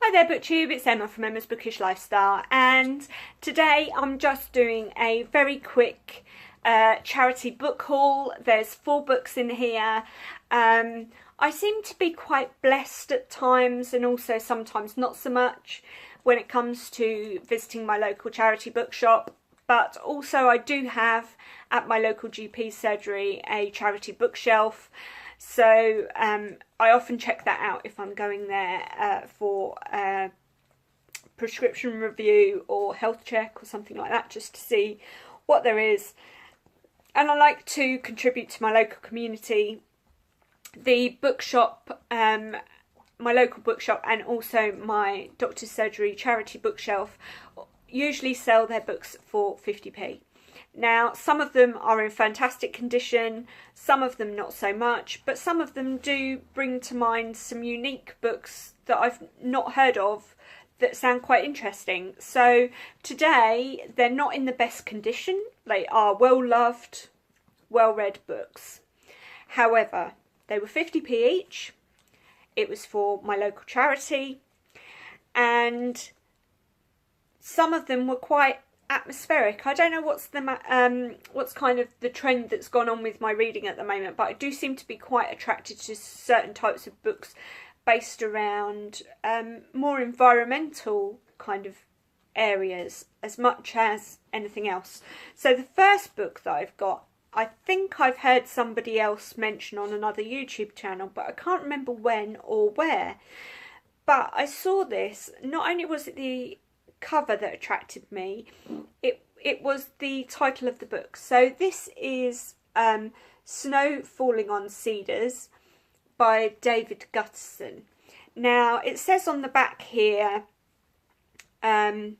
Hi there BookTube, it's Emma from Emma's Bookish Lifestyle, and today I'm just doing a very quick charity book haul. There's 4 books in here. I seem to be quite blessed at times and also sometimes not so much when it comes to visiting my local charity bookshop, but also I do have at my local GP surgery a charity bookshelf. So I often check that out if I'm going there for a prescription review or health check or something like that, just to see what there is. And I like to contribute to my local community. The bookshop, my local bookshop, and also my doctor's surgery charity bookshelf usually sell their books for 50p. Now, some of them are in fantastic condition, some of them not so much, but some of them do bring to mind some unique books that I've not heard of that sound quite interesting. So today, they're not in the best condition. They are well-loved, well-read books. However, they were 50p each. It was for my local charity, and some of them were quite atmospheric. I don't know what's kind of the trend that's gone on with my reading at the moment, but I do seem to be quite attracted to certain types of books based around more environmental kind of areas as much as anything else. So the first book that I've got, I think I've heard somebody else mention on another YouTube channel, but I can't remember when or where. But I saw this, not only was it the cover that attracted me, it was the title of the book. So this is Snow Falling on Cedars by David Gutterson. Now it says on the back here, the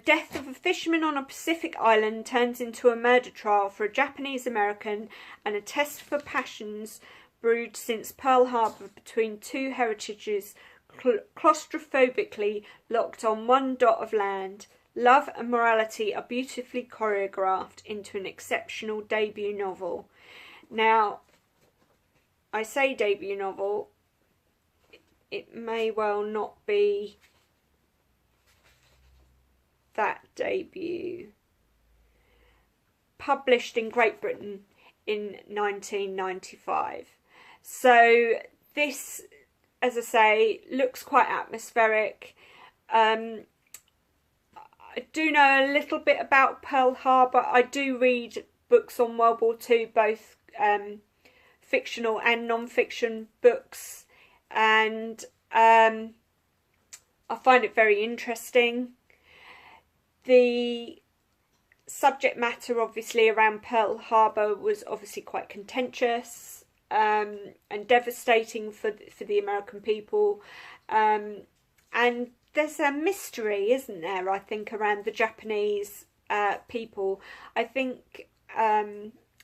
death of a fisherman on a Pacific island turns into a murder trial for a Japanese American and a test for passions brewed since Pearl Harbor between two heritages claustrophobically locked on one dot of land. Love and morality are beautifully choreographed into an exceptional debut novel. Now, I say debut novel, it may well not be that debut. Published in Great Britain in 1995. So this, as I say, looks quite atmospheric. I do know a little bit about Pearl Harbor. I do read books on World War II, both fictional and non-fiction books, and I find it very interesting. The subject matter, obviously, around Pearl Harbor was obviously quite contentious and devastating for the American people, and there's a mystery, isn't there, I think, around the Japanese people. I think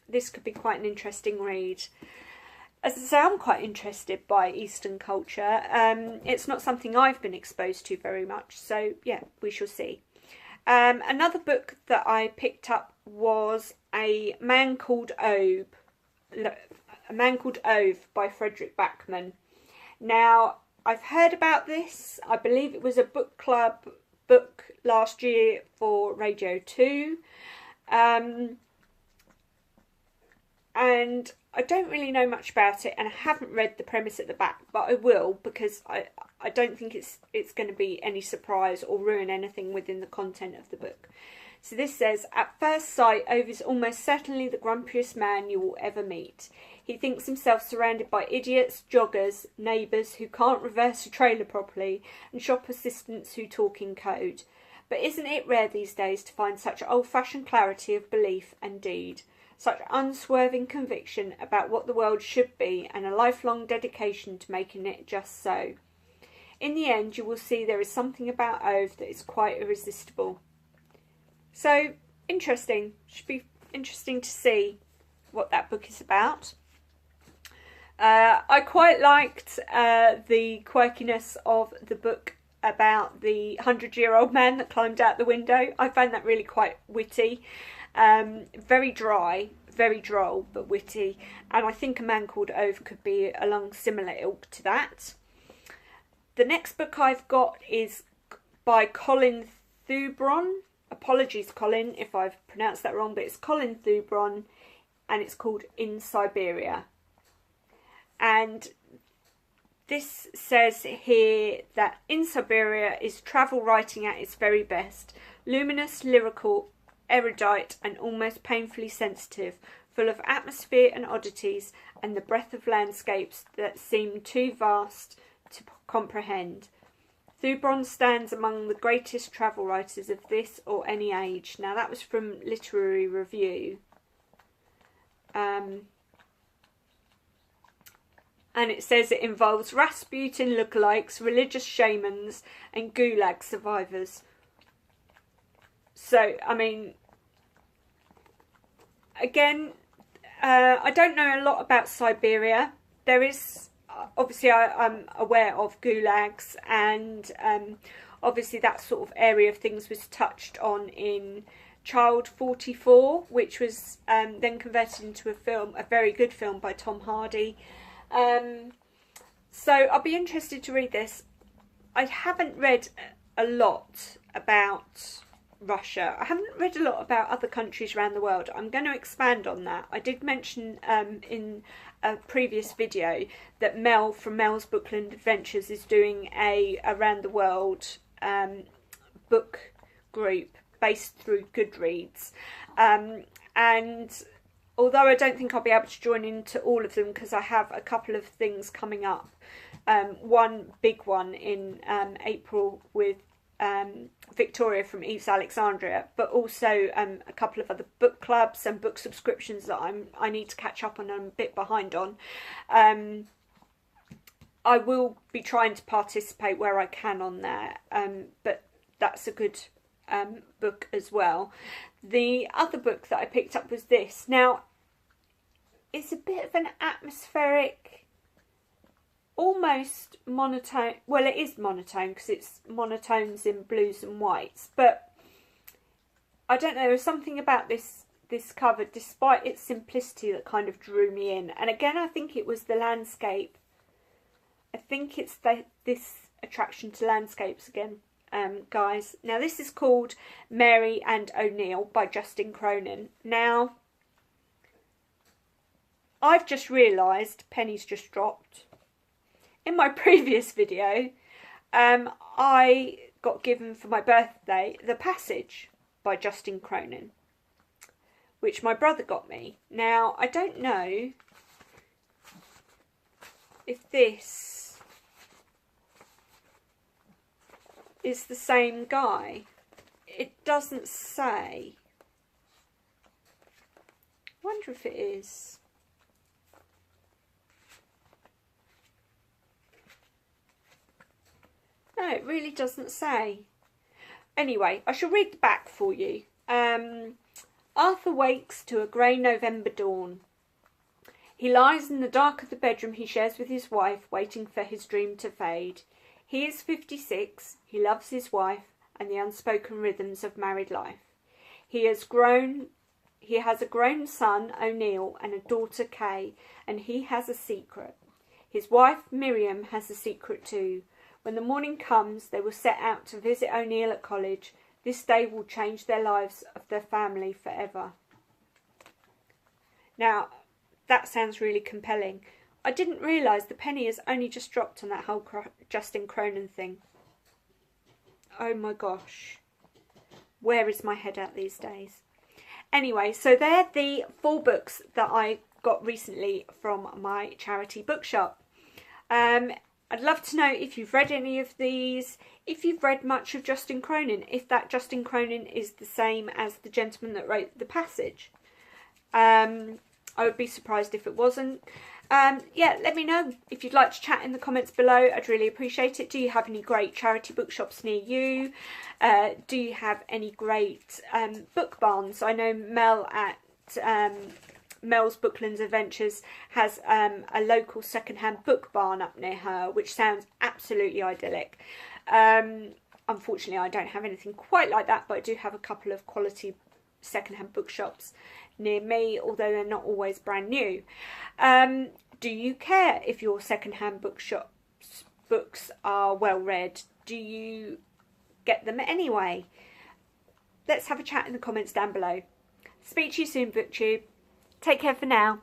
this could be quite an interesting read. As I say, I'm quite interested by Eastern culture. It's not something I've been exposed to very much, so yeah, we shall see. Another book that I picked up was A Man Called Ove by Fredrik Backman. Now, I've heard about this. I believe it was a book club book last year for Radio 2. And I don't really know much about it, and I haven't read the premise at the back, but I will, because I don't think it's going to be any surprise or ruin anything within the content of the book. So this says, at first sight, Ove is almost certainly the grumpiest man you will ever meet. He thinks himself surrounded by idiots, joggers, neighbours who can't reverse a trailer properly, and shop assistants who talk in code. But isn't it rare these days to find such old-fashioned clarity of belief and deed, such unswerving conviction about what the world should be, and a lifelong dedication to making it just so? In the end, you will see there is something about Ove that is quite irresistible. So, interesting. Should be interesting to see what that book is about. I quite liked the quirkiness of the book about the 100-year-old man that climbed out the window. I found that really quite witty. Very dry, very droll, but witty. And I think A Man Called Ove could be along similar ilk to that. The next book I've got is by Colin Thubron. Apologies, Colin, if I've pronounced that wrong, but it's Colin Thubron, and it's called In Siberia. And this says here that In Siberia is travel writing at its very best. Luminous, lyrical, erudite, and almost painfully sensitive, full of atmosphere and oddities, and the breadth of landscapes that seem too vast to comprehend. Thubron stands among the greatest travel writers of this or any age. Now that was from Literary Review. And it says it involves Rasputin lookalikes, religious shamans, and Gulag survivors. So, I mean, again, I don't know a lot about Siberia. There is, obviously, I'm aware of Gulags, and obviously that sort of area of things was touched on in Child 44, which was then converted into a film, a very good film by Tom Hardy. So I'll be interested to read this. I haven't read a lot about Russia. I haven't read a lot about other countries around the world. I'm going to expand on that. I did mention in a previous video that Mel from Mel's Bookland Adventures is doing a around the world book group based through Goodreads, and although I don't think I'll be able to join into all of them because I have a couple of things coming up. One big one in April with Victoria from Eve's Alexandria, but also a couple of other book clubs and book subscriptions that I need to catch up on and I'm a bit behind on. I will be trying to participate where I can on there, but that's a good book as well. The other book that I picked up was this. Now, it's a bit of an atmospheric, almost monotone. Well, it is monotone because it's monotones in blues and whites. But I don't know, there was something about this cover, despite its simplicity, that kind of drew me in. And again, I think it was the landscape. I think it's this attraction to landscapes again, guys. Now, this is called Mary and O'Neill by Justin Cronin. Now, I've just realised, pennies just dropped. In my previous video, I got given for my birthday The Passage by Justin Cronin, which my brother got me. Now, I don't know if this is the same guy. It doesn't say. I wonder if it is. No, it really doesn't say. Anyway, I shall read the back for you. Arthur wakes to a grey November dawn. He lies in the dark of the bedroom he shares with his wife, waiting for his dream to fade. He is 56, he loves his wife and the unspoken rhythms of married life. He has a grown son, O'Neill, and a daughter, Kay, and he has a secret. His wife, Miriam, has a secret too. When the morning comes, they will set out to visit O'Neill at college. This day will change their lives of their family forever. Now, that sounds really compelling. I didn't realise the penny has only just dropped on that whole Justin Cronin thing. Oh my gosh. Where is my head at these days? Anyway, so they're the 4 books that I got recently from my charity bookshop. I'd love to know if you've read any of these, if you've read much of Justin Cronin, if that Justin Cronin is the same as the gentleman that wrote The Passage. I would be surprised if it wasn't. Yeah, let me know if you'd like to chat in the comments below. I'd really appreciate it. Do you have any great charity bookshops near you? Do you have any great book barns? I know Mel at Mel's Bookland Adventures has a local second-hand book barn up near her, which sounds absolutely idyllic. Unfortunately, I don't have anything quite like that, but I do have a couple of quality second-hand bookshops near me, although they're not always brand new. Do you care if your second-hand bookshops books are well read? Do you get them anyway? Let's have a chat in the comments down below. Speak to you soon, BookTube. Take care for now.